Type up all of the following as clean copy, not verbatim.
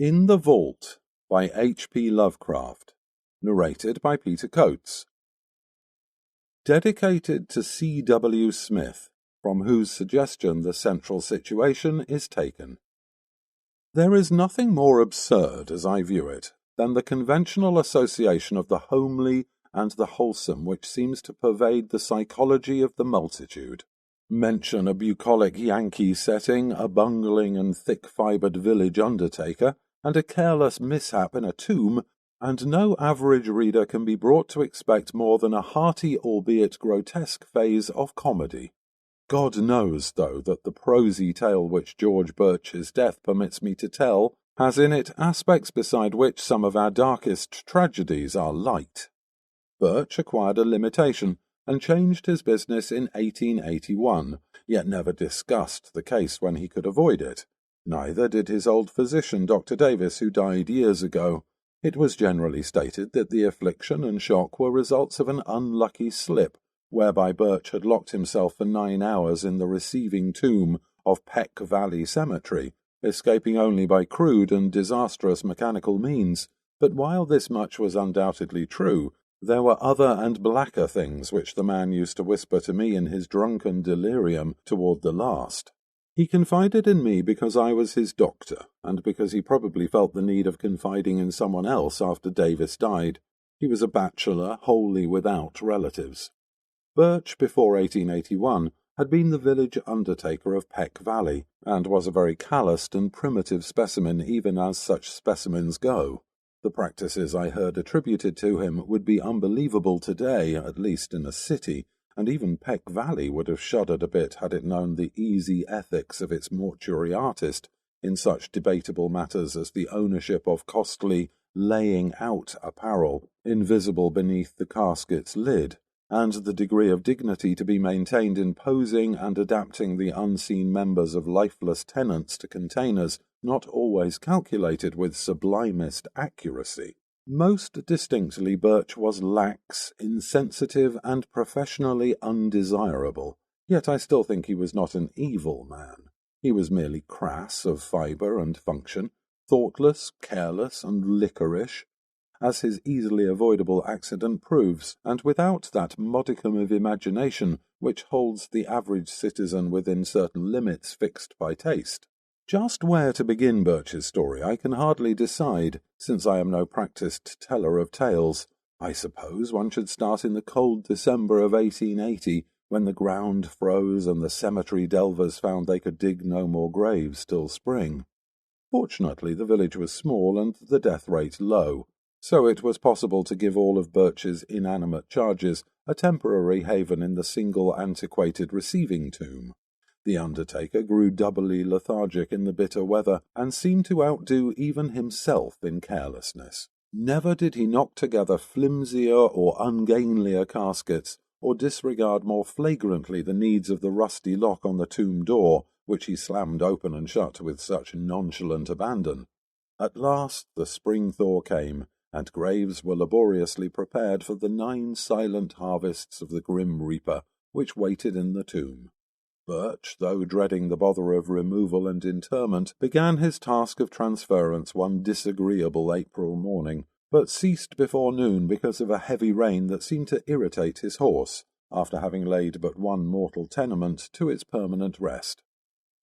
In the Vault by H.P. Lovecraft. Narrated by Peter Coates. Dedicated to C.W. Smith, from whose suggestion the central situation is taken. There is nothing more absurd, as I view it, than the conventional association of the homely and the wholesome which seems to pervade the psychology of the multitude. Mention a bucolic Yankee setting, a bungling and thick-fibred village undertaker, and a careless mishap in a tomb, and no average reader can be brought to expect more than a hearty albeit grotesque phase of comedy. God knows, though, that the prosy tale which George Birch's death permits me to tell has in it aspects beside which some of our darkest tragedies are light. Birch acquired a limitation and changed his business in 1881, yet never discussed the case when he could avoid it. Neither did his old physician, Dr. Davis, who died years ago. It was generally stated that the affliction and shock were results of an unlucky slip, whereby Birch had locked himself for 9 hours in the receiving tomb of Peck Valley Cemetery, escaping only by crude and disastrous mechanical means. But while this much was undoubtedly true, there were other and blacker things which the man used to whisper to me in his drunken delirium toward the last. He confided in me because I was his doctor, and because he probably felt the need of confiding in someone else after Davis died. He was a bachelor, wholly without relatives. Birch, before 1881, had been the village undertaker of Peck Valley, and was a very calloused and primitive specimen even as such specimens go. The practices I heard attributed to him would be unbelievable today, at least in a city, and even Peck Valley would have shuddered a bit had it known the easy ethics of its mortuary artist in such debatable matters as the ownership of costly laying-out apparel, invisible beneath the casket's lid, and the degree of dignity to be maintained in posing and adapting the unseen members of lifeless tenants to containers not always calculated with sublimest accuracy. Most distinctly Birch was lax, insensitive, and professionally undesirable, yet I still think he was not an evil man. He was merely crass of fibre and function, thoughtless, careless, and liquorish, as his easily avoidable accident proves, and without that modicum of imagination which holds the average citizen within certain limits fixed by taste. Just where to begin Birch's story I can hardly decide, since I am no practised teller of tales. I suppose one should start in the cold December of 1880, when the ground froze and the cemetery delvers found they could dig no more graves till spring. Fortunately, the village was small and the death rate low, so it was possible to give all of Birch's inanimate charges a temporary haven in the single antiquated receiving tomb. The undertaker grew doubly lethargic in the bitter weather, and seemed to outdo even himself in carelessness. Never did he knock together flimsier or ungainlier caskets, or disregard more flagrantly the needs of the rusty lock on the tomb door, which he slammed open and shut with such nonchalant abandon. At last the spring thaw came, and graves were laboriously prepared for the 9 silent harvests of the grim reaper, which waited in the tomb. Birch, though dreading the bother of removal and interment, began his task of transference one disagreeable April morning, but ceased before noon because of a heavy rain that seemed to irritate his horse, after having laid but one mortal tenement to its permanent rest.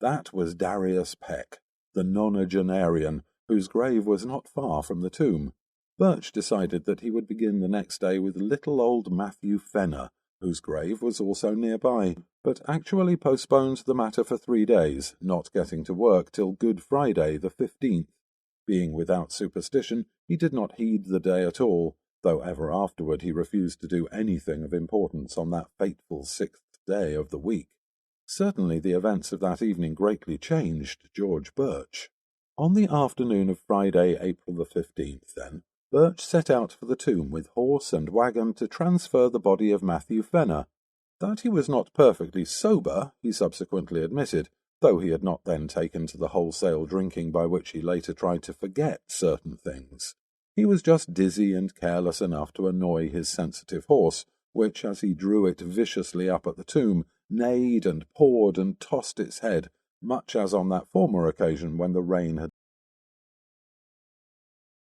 That was Darius Peck, the nonagenarian, whose grave was not far from the tomb. Birch decided that he would begin the next day with little old Matthew Fenner, whose grave was also nearby, but actually postponed the matter for 3 days, not getting to work till Good Friday the 15th. Being without superstition, he did not heed the day at all, though ever afterward he refused to do anything of importance on that fateful 6th day of the week. Certainly the events of that evening greatly changed George Birch. On the afternoon of Friday, April the 15th, then, Birch set out for the tomb with horse and waggon to transfer the body of Matthew Fenner. That he was not perfectly sober, he subsequently admitted, though he had not then taken to the wholesale drinking by which he later tried to forget certain things. He was just dizzy and careless enough to annoy his sensitive horse, which, as he drew it viciously up at the tomb, neighed and pawed and tossed its head, much as on that former occasion when the rain had